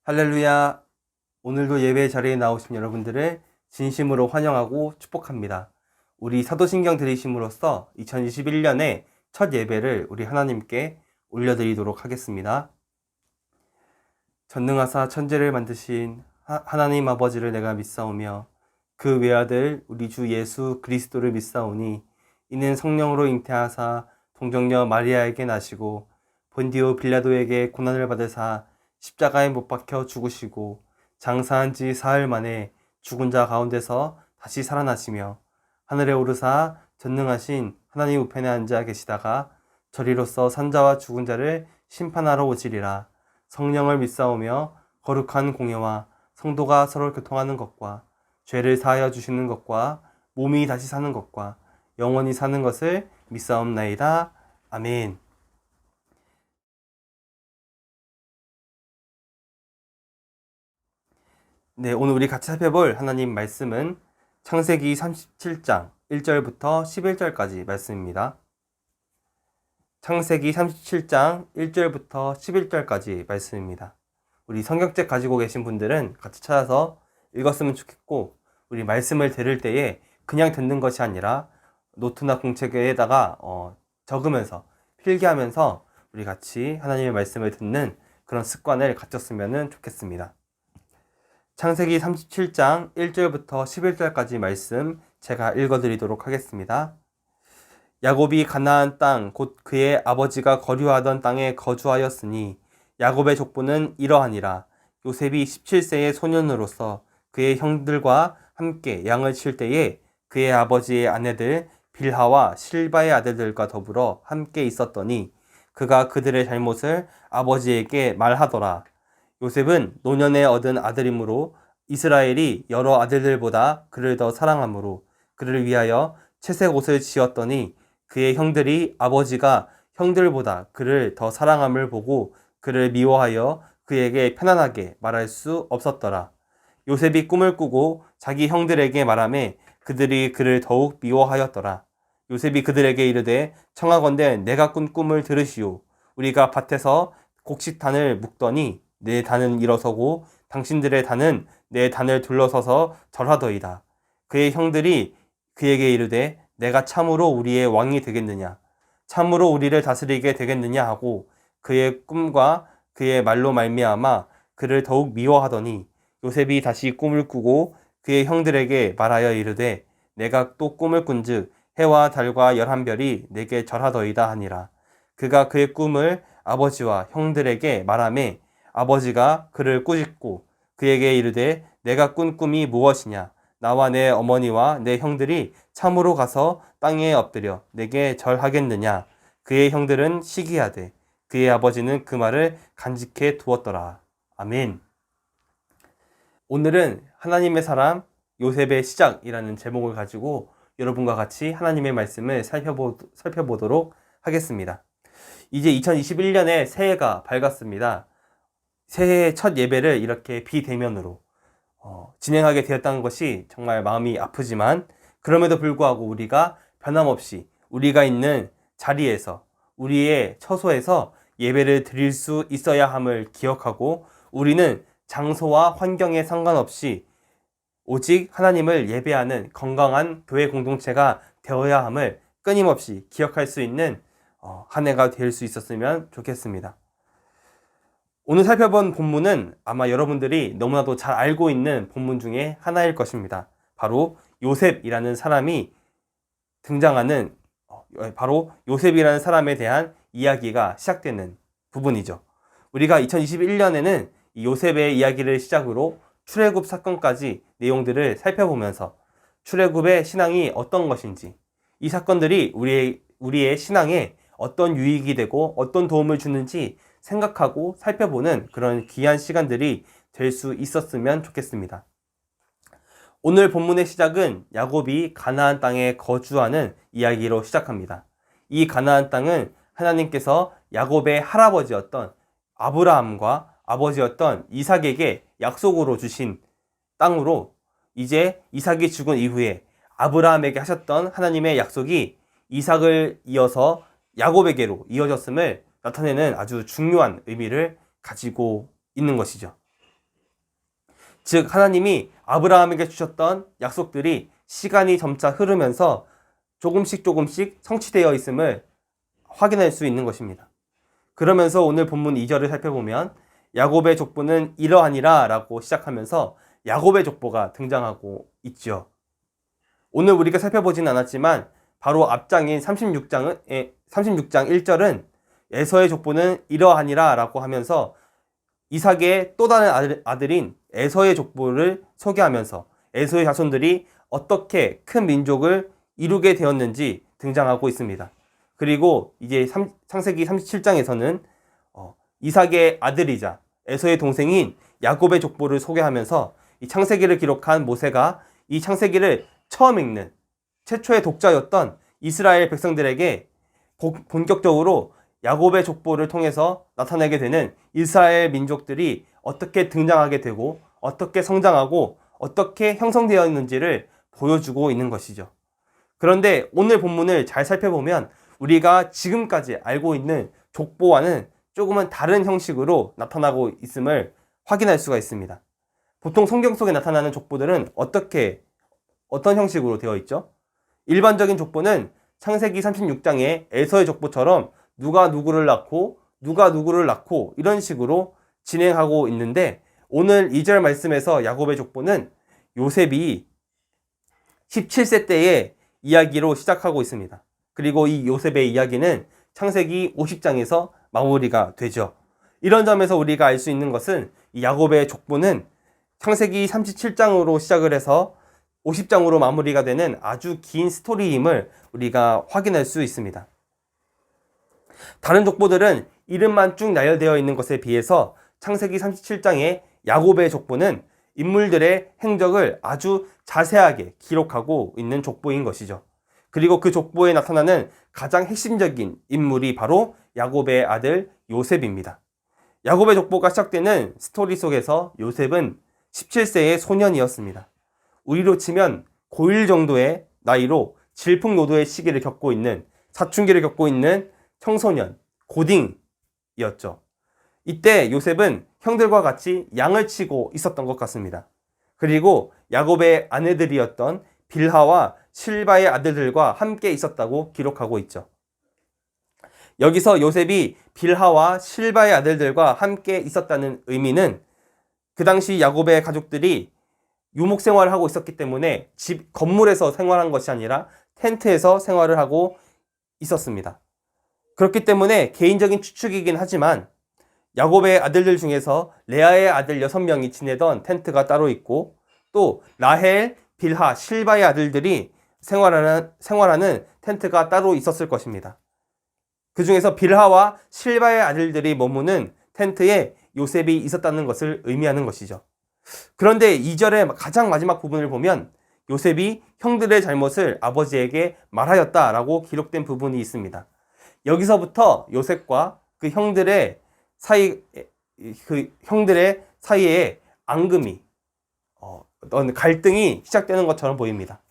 할렐루야. 오늘도 예배 자리에 나오신 여러분들을 진심으로 환영하고 축복합니다. 우리 사도신경 들으심으로써 2021년의 첫 예배를 우리 하나님께 올려드리도록 하겠습니다. 전능하사 천지를 만드신 하나님 아버지를 내가 믿사오며 그 외아들 우리 주 예수 그리스도를 믿사오니 이는 성령으로 잉태하사 동정녀 마리아에게 나시고 본디오 빌라도에게 고난을 받으사 십자가에 못 박혀 죽으시고 장사한 지 사흘 만에 죽은 자 가운데서 다시 살아나시며 하늘에 오르사 전능하신 하나님 우편에 앉아 계시다가 저리로서 산자와 죽은 자를 심판하러 오시리라. 성령을 믿사오며 거룩한 공예와 성도가 서로 교통하는 것과 죄를 사하여 주시는 것과 몸이 다시 사는 것과 영원히 사는 것을 믿사옵나이다. 아멘. 네, 오늘 우리 같이 살펴볼 하나님 말씀은 창세기 37장 1절부터 11절까지 말씀입니다. 창세기 37장 1절부터 11절까지 말씀입니다. 우리 성경책 가지고 계신 분들은 같이 찾아서 읽었으면 좋겠고, 우리 말씀을 들을 때에 그냥 듣는 것이 아니라 노트나 공책에다가 적으면서 필기하면서 우리 같이 하나님의 말씀을 듣는 그런 습관을 가졌으면 좋겠습니다. 창세기 37장 1절부터 11절까지 말씀 제가 읽어드리도록 하겠습니다. 야곱이 가나안 땅 곧 그의 아버지가 거류하던 땅에 거주하였으니 야곱의 족보는 이러하니라. 요셉이 17세의 소년으로서 그의 형들과 함께 양을 칠 때에 그의 아버지의 아내들 빌하와 실바의 아들들과 더불어 함께 있었더니 그가 그들의 잘못을 아버지에게 말하더라. 요셉은 노년에 얻은 아들이므로 이스라엘이 여러 아들들보다 그를 더 사랑하므로 그를 위하여 채색 옷을 지었더니 그의 형들이 아버지가 형들보다 그를 더 사랑함을 보고 그를 미워하여 그에게 편안하게 말할 수 없었더라. 요셉이 꿈을 꾸고 자기 형들에게 말하매 그들이 그를 더욱 미워하였더라. 요셉이 그들에게 이르되 청하건대 내가 꾼 꿈을 들으시오. 우리가 밭에서 곡식단을 묶더니 내 단은 일어서고 당신들의 단은 내 단을 둘러서서 절하더이다. 그의 형들이 그에게 이르되 내가 참으로 우리의 왕이 되겠느냐, 참으로 우리를 다스리게 되겠느냐 하고 그의 꿈과 그의 말로 말미암아 그를 더욱 미워하더니 요셉이 다시 꿈을 꾸고 그의 형들에게 말하여 이르되 내가 또 꿈을 꾼즉 해와 달과 11별이 내게 절하더이다 하니라. 그가 그의 꿈을 아버지와 형들에게 말하매 아버지가 그를 꾸짖고 그에게 이르되 내가 꾼 꿈이 무엇이냐, 나와 내 어머니와 내 형들이 참으로 가서 땅에 엎드려 내게 절하겠느냐. 그의 형들은 시기하되 그의 아버지는 그 말을 간직해 두었더라. 아멘. 오늘은 하나님의 사람 요셉의 시작이라는 제목을 가지고 여러분과 같이 하나님의 말씀을 살펴보도록 하겠습니다. 이제 2021년에 새해가 밝았습니다. 새해의 첫 예배를 이렇게 비대면으로 진행하게 되었다는 것이 정말 마음이 아프지만, 그럼에도 불구하고 우리가 변함없이 우리가 있는 자리에서, 우리의 처소에서 예배를 드릴 수 있어야 함을 기억하고, 우리는 장소와 환경에 상관없이 오직 하나님을 예배하는 건강한 교회 공동체가 되어야 함을 끊임없이 기억할 수 있는 한 해가 될 수 있었으면 좋겠습니다. 오늘 살펴본 본문은 아마 여러분들이 너무나도 잘 알고 있는 본문 중에 하나일 것입니다. 바로 요셉이라는 사람이 등장하는, 바로 요셉이라는 사람에 대한 이야기가 시작되는 부분이죠. 우리가 2021년에는 이 요셉의 이야기를 시작으로 출애굽 사건까지 내용들을 살펴보면서 출애굽의 신앙이 어떤 것인지, 이 사건들이 우리의 신앙에 어떤 유익이 되고 어떤 도움을 주는지 생각하고 살펴보는 그런 귀한 시간들이 될 수 있었으면 좋겠습니다. 오늘 본문의 시작은 야곱이 가나안 땅에 거주하는 이야기로 시작합니다. 이 가나안 땅은 하나님께서 야곱의 할아버지였던 아브라함과 아버지였던 이삭에게 약속으로 주신 땅으로, 이제 이삭이 죽은 이후에 아브라함에게 하셨던 하나님의 약속이 이삭을 이어서 야곱에게로 이어졌음을 나타내는 아주 중요한 의미를 가지고 있는 것이죠. 즉 하나님이 아브라함에게 주셨던 약속들이 시간이 점차 흐르면서 조금씩 성취되어 있음을 확인할 수 있는 것입니다. 그러면서 오늘 본문 2절을 살펴보면 야곱의 족보는 이러하니라 라고 시작하면서 야곱의 족보가 등장하고 있죠. 오늘 우리가 살펴보진 않았지만 바로 앞장인 36장 1절은 에서의 족보는 이러하니라 라고 하면서 이삭의 또 다른 아들인 에서의 족보를 소개하면서 에서의 자손들이 어떻게 큰 민족을 이루게 되었는지 등장하고 있습니다. 그리고 이제 창세기 37장에서는 이삭의 아들이자 에서의 동생인 야곱의 족보를 소개하면서 이 창세기를 기록한 모세가 이 창세기를 처음 읽는 최초의 독자였던 이스라엘 백성들에게 본격적으로 야곱의 족보를 통해서 나타나게 되는 이스라엘 민족들이 어떻게 등장하게 되고 어떻게 성장하고 어떻게 형성되었는지를 보여주고 있는 것이죠. 그런데 오늘 본문을 잘 살펴보면 우리가 지금까지 알고 있는 족보와는 조금은 다른 형식으로 나타나고 있음을 확인할 수가 있습니다. 보통 성경 속에 나타나는 족보들은 어떤 형식으로 되어 있죠? 일반적인 족보는 창세기 36장의 에서의 족보처럼 누가 누구를 낳고 이런 식으로 진행하고 있는데 오늘 2절 말씀에서 야곱의 족보는 요셉이 17세 때의 이야기로 시작하고 있습니다. 그리고 이 요셉의 이야기는 창세기 50장에서 마무리가 되죠. 이런 점에서 우리가 알 수 있는 것은 이 야곱의 족보는 창세기 37장으로 시작을 해서 50장으로 마무리가 되는 아주 긴 스토리임을 우리가 확인할 수 있습니다. 다른 족보들은 이름만 쭉 나열되어 있는 것에 비해서 창세기 37장의 야곱의 족보는 인물들의 행적을 아주 자세하게 기록하고 있는 족보인 것이죠. 그리고 그 족보에 나타나는 가장 핵심적인 인물이 바로 야곱의 아들 요셉입니다. 야곱의 족보가 시작되는 스토리 속에서 요셉은 17세의 소년이었습니다. 우리로 치면 고1 정도의 나이로 질풍노도의 시기를 겪고 있는 사춘기를 겪고 있는 청소년, 고딩이었죠. 이때 요셉은 형들과 같이 양을 치고 있었던 것 같습니다. 그리고 야곱의 아내들이었던 빌하와 실바의 아들들과 함께 있었다고 기록하고 있죠. 여기서 요셉이 빌하와 실바의 아들들과 함께 있었다는 의미는 그 당시 야곱의 가족들이 유목 생활을 하고 있었기 때문에 건물에서 생활한 것이 아니라 텐트에서 생활을 하고 있었습니다. 그렇기 때문에 개인적인 추측이긴 하지만 야곱의 아들들 중에서 레아의 아들 6명이 지내던 텐트가 따로 있고 또 라헬, 빌하, 실바의 아들들이 생활하는 텐트가 따로 있었을 것입니다. 그 중에서 빌하와 실바의 아들들이 머무는 텐트에 요셉이 있었다는 것을 의미하는 것이죠. 그런데 2절의 가장 마지막 부분을 보면 요셉이 형들의 잘못을 아버지에게 말하였다라고 기록된 부분이 있습니다. 여기서부터 요셉과 그 형들의 사이에 앙금이 갈등이 시작되는 것처럼 보입니다.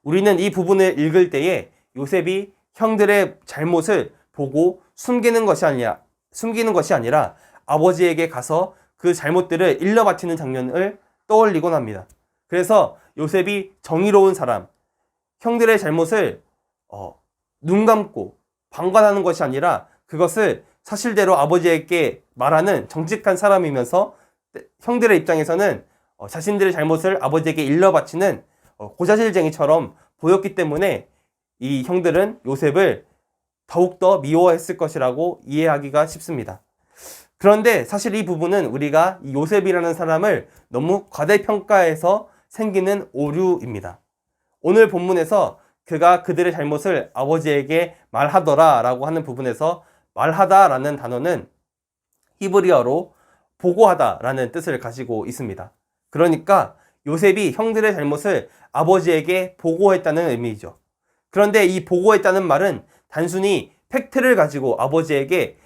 우리는 이 부분을 읽을 때에 요셉이 형들의 잘못을 보고 숨기는 것이 아니라 아버지에게 가서 그 잘못들을 일러바치는 장면을 떠올리곤 합니다. 그래서 요셉이 정의로운 사람, 형들의 잘못을 눈 감고 방관하는 것이 아니라 그것을 사실대로 아버지에게 말하는 정직한 사람이면서 형들의 입장에서는 자신들의 잘못을 아버지에게 일러바치는 고자질쟁이처럼 보였기 때문에 이 형들은 요셉을 더욱더 미워했을 것이라고 이해하기가 쉽습니다. 그런데 사실 이 부분은 우리가 이 요셉이라는 사람을 너무 과대평가해서 생기는 오류입니다. 오늘 본문에서 그가 그들의 잘못을 아버지에게 말하더라 라고 하는 부분에서 말하다 라는 단어는 히브리어로 보고하다 라는 뜻을 가지고 있습니다. 그러니까 요셉이 형들의 잘못을 아버지에게 보고했다는 의미죠. 그런데 이 보고했다는 말은 단순히 팩트를 가지고 아버지에게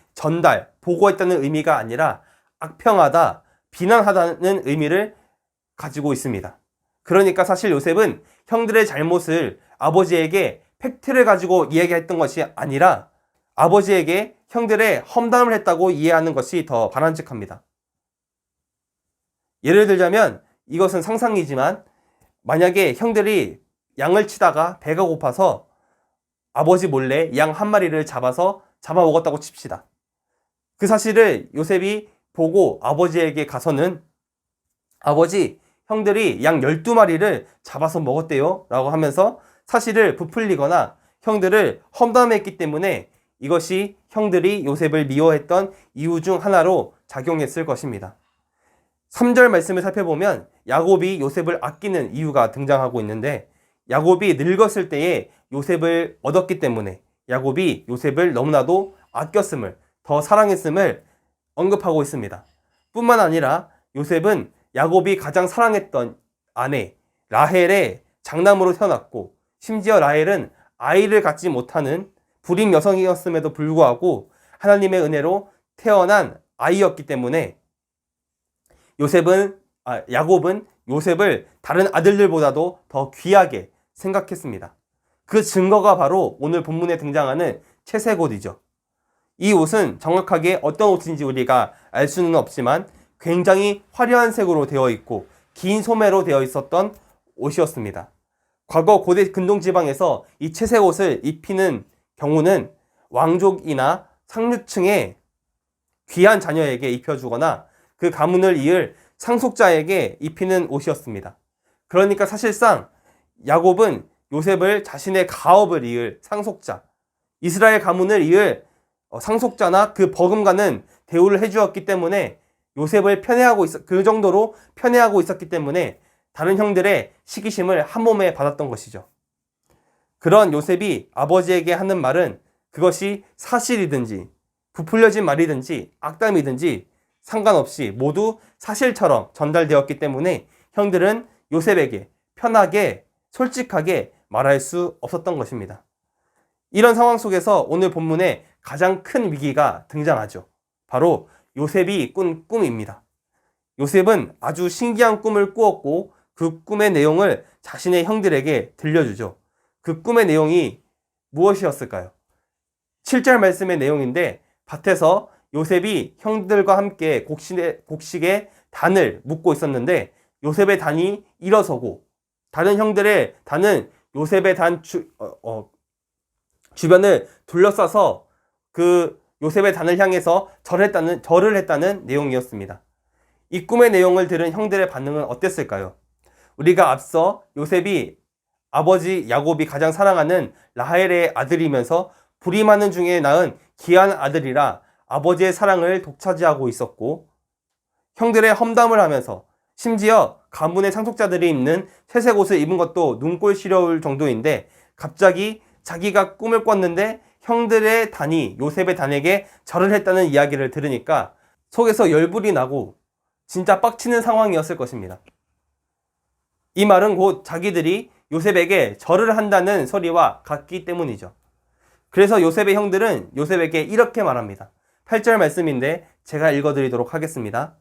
보고했다는 의미가 아니라 악평하다, 비난하다는 의미를 가지고 있습니다. 그러니까 사실 요셉은 형들의 잘못을 아버지에게 팩트를 가지고 이야기했던 것이 아니라 아버지에게 형들의 험담을 했다고 이해하는 것이 더 바람직합니다. 예를 들자면 이것은 상상이지만 만약에 형들이 양을 치다가 배가 고파서 아버지 몰래 양 한 마리를 잡아서 잡아먹었다고 칩시다. 그 사실을 요셉이 보고 아버지에게 가서는 아버지, 형들이 양 12마리를 잡아서 먹었대요 라고 하면서 사실을 부풀리거나 형들을 험담했기 때문에 이것이 형들이 요셉을 미워했던 이유 중 하나로 작용했을 것입니다. 3절 말씀을 살펴보면 야곱이 요셉을 아끼는 이유가 등장하고 있는데 야곱이 늙었을 때에 요셉을 얻었기 때문에 야곱이 요셉을 너무나도 아꼈음을, 더 사랑했음을 언급하고 있습니다. 뿐만 아니라 요셉은 야곱이 가장 사랑했던 아내 라헬의 장남으로 태어났고 심지어 라헬은 아이를 갖지 못하는 불임 여성이었음에도 불구하고 하나님의 은혜로 태어난 아이였기 때문에 야곱은 요셉을 다른 아들들보다도 더 귀하게 생각했습니다. 그 증거가 바로 오늘 본문에 등장하는 채색 옷이죠. 이 옷은 정확하게 어떤 옷인지 우리가 알 수는 없지만 굉장히 화려한 색으로 되어 있고 긴 소매로 되어 있었던 옷이었습니다. 과거 고대 근동지방에서 이 채색 옷을 입히는 경우는 왕족이나 상류층의 귀한 자녀에게 입혀주거나 그 가문을 이을 상속자에게 입히는 옷이었습니다. 그러니까 사실상 야곱은 요셉을 자신의 가업을 이을 상속자, 이스라엘 가문을 이을 상속자나 그 버금가는 대우를 해주었기 때문에 요셉을 그 정도로 편애하고 있었기 때문에 다른 형들의 시기심을 한 몸에 받았던 것이죠. 그런 요셉이 아버지에게 하는 말은 그것이 사실이든지 부풀려진 말이든지 악담이든지 상관없이 모두 사실처럼 전달되었기 때문에 형들은 요셉에게 편하게 솔직하게 말할 수 없었던 것입니다. 이런 상황 속에서 오늘 본문에 가장 큰 위기가 등장하죠. 바로 요셉이 꾼 꿈입니다. 요셉은 아주 신기한 꿈을 꾸었고 그 꿈의 내용을 자신의 형들에게 들려주죠. 그 꿈의 내용이 무엇이었을까요? 7절 말씀의 내용인데 밭에서 요셉이 형들과 함께 곡식에 단을 묶고 있었는데 요셉의 단이 일어서고 다른 형들의 단은 요셉의 단 주변을 둘러싸서 그 요셉의 단을 향해서 절을 했다는 내용이었습니다. 이 꿈의 내용을 들은 형들의 반응은 어땠을까요? 우리가 앞서 요셉이 아버지 야곱이 가장 사랑하는 라헬의 아들이면서 불임하는 중에 낳은 귀한 아들이라 아버지의 사랑을 독차지하고 있었고 형들의 험담을 하면서 심지어 가문의 상속자들이 입는 회색 옷을 입은 것도 눈꼴 시려울 정도인데 갑자기 자기가 꿈을 꿨는데 형들의 단이 요셉의 단에게 절을 했다는 이야기를 들으니까 속에서 열불이 나고 진짜 빡치는 상황이었을 것입니다. 이 말은 곧 자기들이 요셉에게 절을 한다는 소리와 같기 때문이죠. 그래서 요셉의 형들은 요셉에게 이렇게 말합니다. 8절 말씀인데 제가 읽어드리도록 하겠습니다.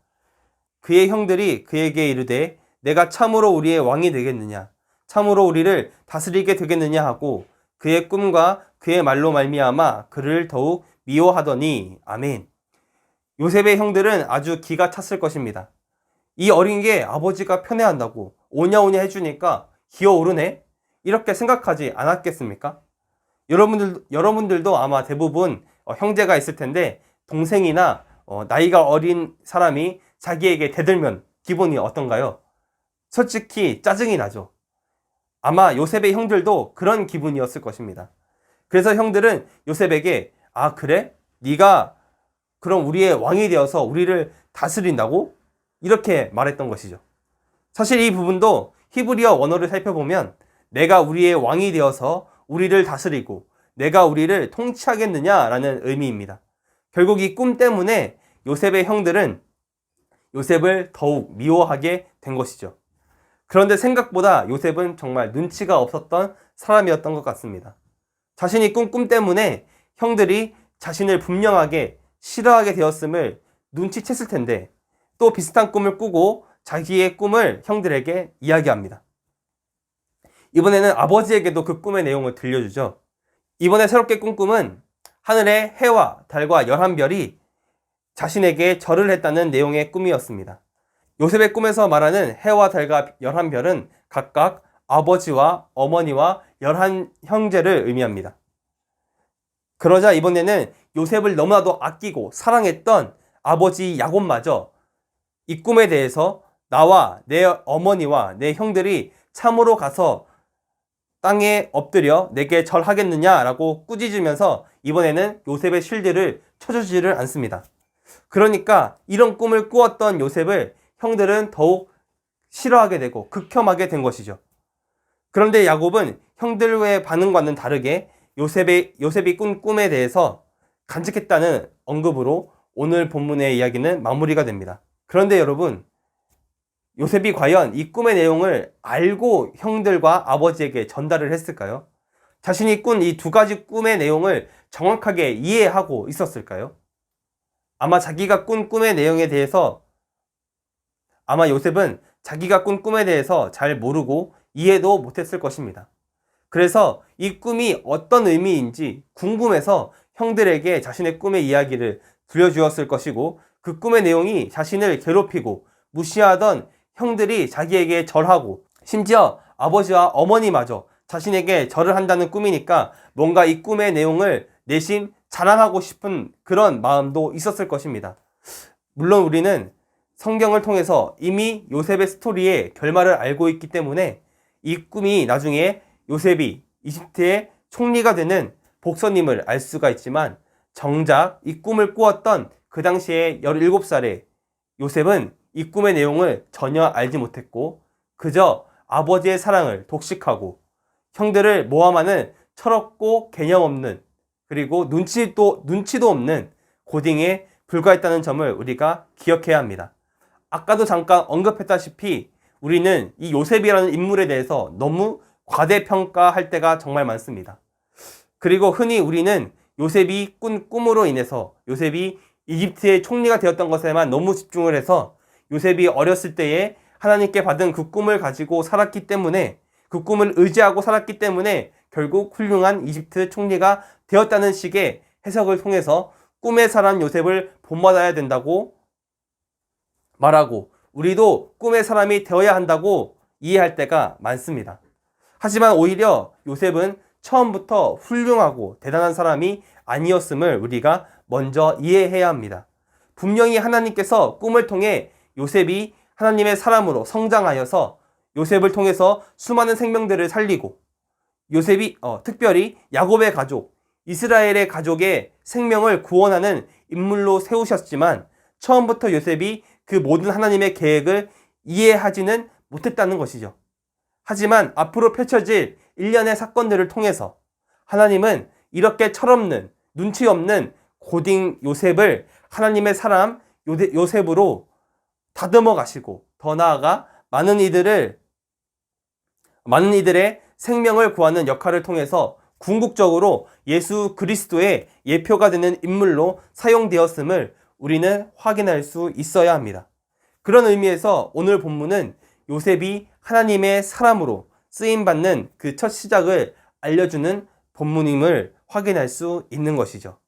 그의 형들이 그에게 이르되 내가 참으로 우리의 왕이 되겠느냐 참으로 우리를 다스리게 되겠느냐 하고 그의 꿈과 그의 말로 말미암아 그를 더욱 미워하더니 아멘. 요셉의 형들은 아주 기가 찼을 것입니다. 이 어린 게 아버지가 편애한다고 오냐오냐 해주니까 기어오르네? 이렇게 생각하지 않았겠습니까? 여러분들도 아마 대부분 형제가 있을 텐데 동생이나 나이가 어린 사람이 자기에게 대들면 기분이 어떤가요? 솔직히 짜증이 나죠. 아마 요셉의 형들도 그런 기분이었을 것입니다. 그래서 형들은 요셉에게 아 그래? 네가 그럼 우리의 왕이 되어서 우리를 다스린다고? 이렇게 말했던 것이죠. 사실 이 부분도 히브리어 원어를 살펴보면 내가 우리의 왕이 되어서 우리를 다스리고 내가 우리를 통치하겠느냐라는 의미입니다. 결국 이 꿈 때문에 요셉의 형들은 요셉을 더욱 미워하게 된 것이죠. 그런데 생각보다 요셉은 정말 눈치가 없었던 사람이었던 것 같습니다. 자신이 꾼 꿈 때문에 형들이 자신을 분명하게 싫어하게 되었음을 눈치챘을 텐데 또 비슷한 꿈을 꾸고 자기의 꿈을 형들에게 이야기합니다. 이번에는 아버지에게도 그 꿈의 내용을 들려주죠. 이번에 새롭게 꾼 꿈은 하늘의 해와 달과 11별이 자신에게 절을 했다는 내용의 꿈이었습니다. 요셉의 꿈에서 말하는 해와 달과 11별은 각각 아버지와 어머니와 11형제를 의미합니다. 그러자 이번에는 요셉을 너무나도 아끼고 사랑했던 아버지 야곱마저 이 꿈에 대해서 나와 내 어머니와 내 형들이 참으로 가서 땅에 엎드려 내게 절하겠느냐라고 꾸짖으면서 이번에는 요셉의 실드를 쳐주지를 않습니다. 그러니까 이런 꿈을 꾸었던 요셉을 형들은 더욱 싫어하게 되고 극혐하게 된 것이죠. 그런데 야곱은 형들의 반응과는 다르게 요셉이 꾼 꿈에 대해서 간직했다는 언급으로 오늘 본문의 이야기는 마무리가 됩니다. 그런데 여러분, 요셉이 과연 이 꿈의 내용을 알고 형들과 아버지에게 전달을 했을까요? 자신이 꾼 이 두 가지 꿈의 내용을 정확하게 이해하고 있었을까요? 아마 요셉은 자기가 꾼 꿈에 대해서 잘 모르고 이해도 못했을 것입니다. 그래서 이 꿈이 어떤 의미인지 궁금해서 형들에게 자신의 꿈의 이야기를 들려주었을 것이고, 그 꿈의 내용이 자신을 괴롭히고 무시하던 형들이 자기에게 절하고 심지어 아버지와 어머니마저 자신에게 절을 한다는 꿈이니까 뭔가 이 꿈의 내용을 내심 자랑하고 싶은 그런 마음도 있었을 것입니다. 물론 우리는 성경을 통해서 이미 요셉의 스토리의 결말을 알고 있기 때문에 이 꿈이 나중에 요셉이 이집트의 총리가 되는 복선임을 알 수가 있지만, 정작 이 꿈을 꾸었던 그 당시에 17살의 요셉은 이 꿈의 내용을 전혀 알지 못했고 그저 아버지의 사랑을 독식하고 형들을 모함하는 철없고 개념 없는, 그리고 눈치도 없는 고딩에 불과했다는 점을 우리가 기억해야 합니다. 아까도 잠깐 언급했다시피 우리는 이 요셉이라는 인물에 대해서 너무 과대평가할 때가 정말 많습니다. 그리고 흔히 우리는 요셉이 꾼 꿈으로 인해서 요셉이 이집트의 총리가 되었던 것에만 너무 집중을 해서 요셉이 어렸을 때에 하나님께 받은 그 꿈을 가지고 살았기 때문에, 그 꿈을 의지하고 살았기 때문에 결국 훌륭한 이집트 총리가 되었다는 식의 해석을 통해서 꿈의 사람 요셉을 본받아야 된다고 말하고 우리도 꿈의 사람이 되어야 한다고 이해할 때가 많습니다. 하지만 오히려 요셉은 처음부터 훌륭하고 대단한 사람이 아니었음을 우리가 먼저 이해해야 합니다. 분명히 하나님께서 꿈을 통해 요셉이 하나님의 사람으로 성장하여서 요셉을 통해서 수많은 생명들을 살리고 요셉이 특별히 야곱의 가족, 이스라엘의 가족의 생명을 구원하는 인물로 세우셨지만 처음부터 요셉이 그 모든 하나님의 계획을 이해하지는 못했다는 것이죠. 하지만 앞으로 펼쳐질 일련의 사건들을 통해서 하나님은 이렇게 철없는, 눈치 없는 고딩 요셉을 하나님의 사람 요셉으로 다듬어 가시고 더 나아가 많은 이들의 생명을 구하는 역할을 통해서 궁극적으로 예수 그리스도의 예표가 되는 인물로 사용되었음을 우리는 확인할 수 있어야 합니다. 그런 의미에서 오늘 본문은 요셉이 하나님의 사람으로 쓰임받는 그 첫 시작을 알려주는 본문임을 확인할 수 있는 것이죠.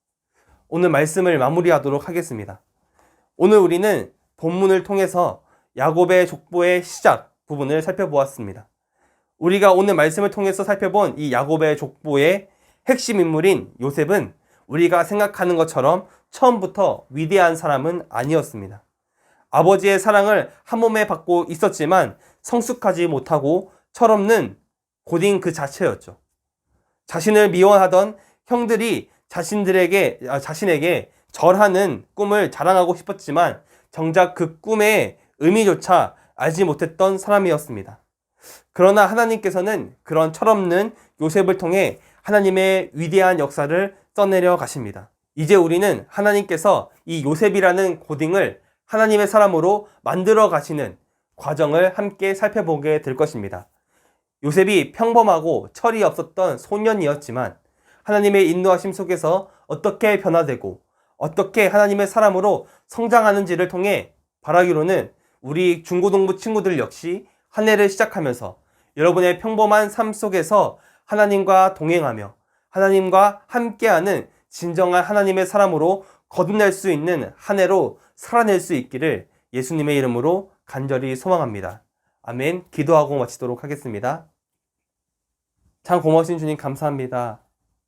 오늘 말씀을 마무리하도록 하겠습니다. 오늘 우리는 본문을 통해서 야곱의 족보의 시작 부분을 살펴보았습니다. 우리가 오늘 말씀을 통해서 살펴본 이 야곱의 족보의 핵심 인물인 요셉은 우리가 생각하는 것처럼 처음부터 위대한 사람은 아니었습니다. 아버지의 사랑을 한 몸에 받고 있었지만 성숙하지 못하고 철없는 고딩 그 자체였죠. 자신을 미워하던 형들이 자신에게 절하는 꿈을 자랑하고 싶었지만 정작 그 꿈의 의미조차 알지 못했던 사람이었습니다. 그러나 하나님께서는 그런 철없는 요셉을 통해 하나님의 위대한 역사를 써내려 가십니다. 이제 우리는 하나님께서 이 요셉이라는 고딩을 하나님의 사람으로 만들어 가시는 과정을 함께 살펴보게 될 것입니다. 요셉이 평범하고 철이 없었던 소년이었지만 하나님의 인도하심 속에서 어떻게 변화되고 어떻게 하나님의 사람으로 성장하는지를 통해 바라기로는 우리 중고등부 친구들 역시 한 해를 시작하면서 여러분의 평범한 삶 속에서 하나님과 동행하며 하나님과 함께하는 진정한 하나님의 사람으로 거듭날 수 있는 한 해로 살아낼 수 있기를 예수님의 이름으로 간절히 소망합니다. 아멘. 기도하고 마치도록 하겠습니다. 참 고마우신 주님 감사합니다.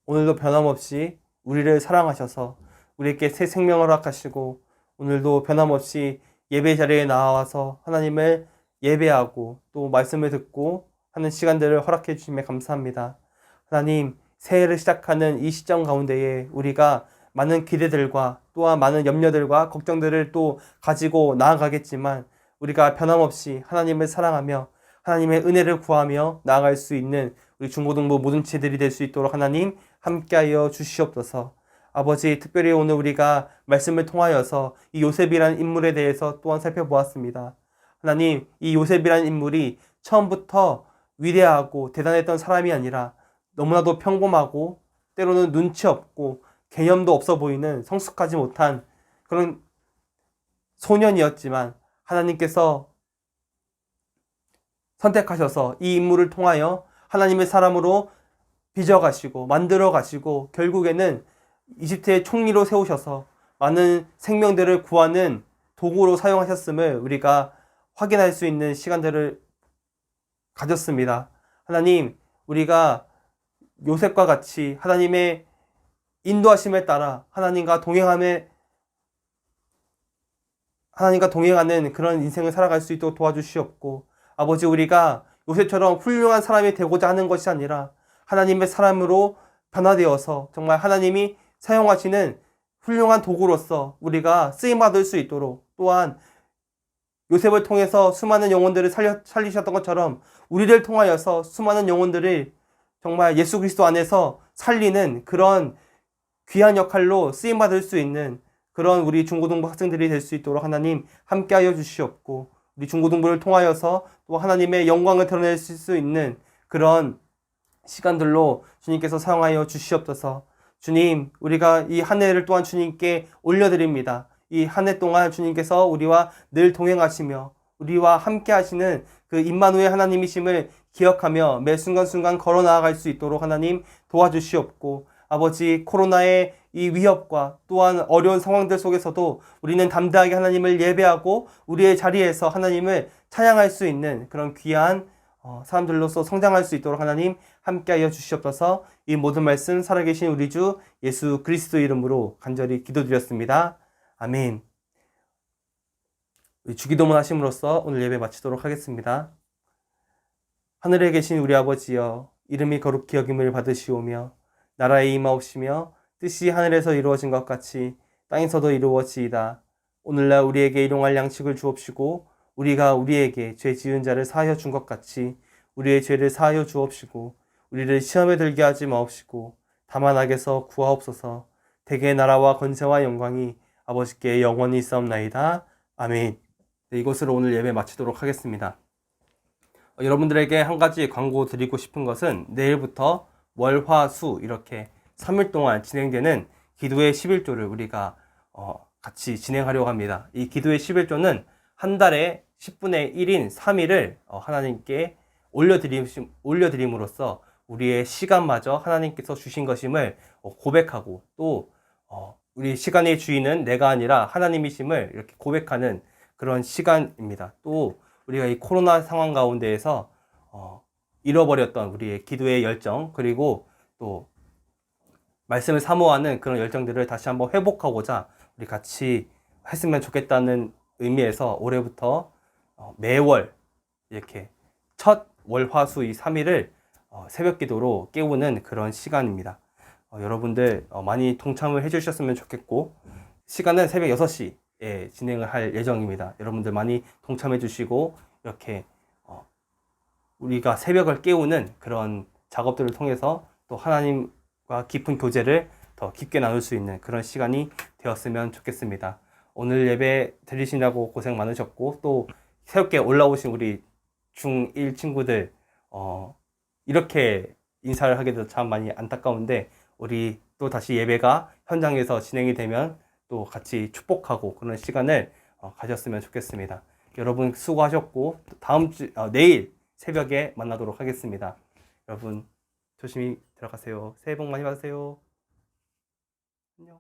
오늘도 변함없이 우리를 사랑하셔서 우리에게 새 생명을 허락하시고 오늘도 변함없이 예배 자리에 나와서 하나님을 예배하고 또 말씀을 듣고 하는 시간들을 허락해 주심에 감사합니다. 하나님, 새해를 시작하는 이 시점 가운데에 우리가 많은 기대들과 또한 많은 염려들과 걱정들을 또 가지고 나아가겠지만 우리가 변함없이 하나님을 사랑하며 하나님의 은혜를 구하며 나아갈 수 있는 우리 중고등부 모든 지체들이 될 수 있도록 하나님 함께하여 주시옵소서. 아버지, 특별히 오늘 우리가 말씀을 통하여서 이 요셉이라는 인물에 대해서 또한 살펴보았습니다. 하나님, 이 요셉이라는 인물이 처음부터 위대하고 대단했던 사람이 아니라 너무나도 평범하고 때로는 눈치 없고 개념도 없어 보이는 성숙하지 못한 그런 소년이었지만 하나님께서 선택하셔서 이 인물을 통하여 하나님의 사람으로 빚어가시고 만들어가시고 결국에는 이집트의 총리로 세우셔서 많은 생명들을 구하는 도구로 사용하셨음을 우리가 확인할 수 있는 시간들을 가졌습니다. 하나님, 우리가 요셉과 같이 하나님의 인도하심에 따라 하나님과 동행하는 그런 인생을 살아갈 수 있도록 도와주시옵고, 아버지, 우리가 요셉처럼 훌륭한 사람이 되고자 하는 것이 아니라 하나님의 사람으로 변화되어서 정말 하나님이 사용하시는 훌륭한 도구로서 우리가 쓰임받을 수 있도록, 또한 요셉을 통해서 수많은 영혼들을 살리셨던 것처럼 우리를 통하여서 수많은 영혼들을 정말 예수 그리스도 안에서 살리는 그런 귀한 역할로 쓰임받을 수 있는 그런 우리 중고등부 학생들이 될 수 있도록 하나님 함께하여 주시옵고, 우리 중고등부를 통하여서 또 하나님의 영광을 드러낼 수 있는 그런 시간들로 주님께서 사용하여 주시옵소서. 주님, 우리가 이 한 해를 또한 주님께 올려드립니다. 이 한 해 동안 주님께서 우리와 늘 동행하시며 우리와 함께 하시는 그 임마누엘 하나님이심을 기억하며 매 순간순간 걸어 나아갈 수 있도록 하나님 도와주시옵고, 아버지, 코로나의 이 위협과 또한 어려운 상황들 속에서도 우리는 담대하게 하나님을 예배하고 우리의 자리에서 하나님을 찬양할 수 있는 그런 귀한 사람들로서 성장할 수 있도록 하나님 함께하여 주시옵소서. 이 모든 말씀 살아계신 우리 주 예수 그리스도 이름으로 간절히 기도드렸습니다. 아멘. 주기도문 하심으로써 오늘 예배 마치도록 하겠습니다. 하늘에 계신 우리 아버지여, 이름이 거룩히 여김을 받으시오며 나라에 임하옵시며 뜻이 하늘에서 이루어진 것 같이 땅에서도 이루어지이다. 오늘날 우리에게 일용할 양식을 주옵시고 우리가 우리에게 죄 지은 자를 사하여 준 것 같이 우리의 죄를 사하여 주옵시고 우리를 시험에 들게 하지 마옵시고 다만 악에서 구하옵소서. 대개 나라와 권세와 영광이 아버지께 영원히 있사옵나이다. 아멘. 네, 이것으로 오늘 예배 마치도록 하겠습니다. 여러분들에게 한 가지 광고 드리고 싶은 것은 내일부터 월, 화, 수 이렇게 3일 동안 진행되는 기도의 11조를 우리가 같이 진행하려고 합니다. 이 기도의 11조는 한 달에 10분의 1인 3일을 하나님께 올려드림으로써 우리의 시간마저 하나님께서 주신 것임을 고백하고, 또 우리 시간의 주인은 내가 아니라 하나님이심을 이렇게 고백하는 그런 시간입니다. 또 우리가 이 코로나 상황 가운데에서 잃어버렸던 우리의 기도의 열정, 그리고 또 말씀을 사모하는 그런 열정들을 다시 한번 회복하고자 우리 같이 했으면 좋겠다는 의미에서 올해부터 매월 이렇게 첫 월, 화, 수 이 3일을 새벽 기도로 깨우는 그런 시간입니다. 여러분들 많이 동참을 해주셨으면 좋겠고, 시간은 새벽 6시에 진행을 할 예정입니다. 여러분들 많이 동참해 주시고 이렇게 우리가 새벽을 깨우는 그런 작업들을 통해서 또 하나님과 깊은 교제를 더 깊게 나눌 수 있는 그런 시간이 되었으면 좋겠습니다. 오늘 예배 드리시느라고 고생 많으셨고, 또 새롭게 올라오신 우리 중1 친구들 이렇게 인사를 하게 돼서 참 많이 안타까운데, 우리 또 다시 예배가 현장에서 진행이 되면 또 같이 축복하고 그런 시간을 가졌으면 좋겠습니다. 여러분 수고하셨고, 내일 새벽에 만나도록 하겠습니다. 여러분 조심히 들어가세요. 새해 복 많이 받으세요. 안녕.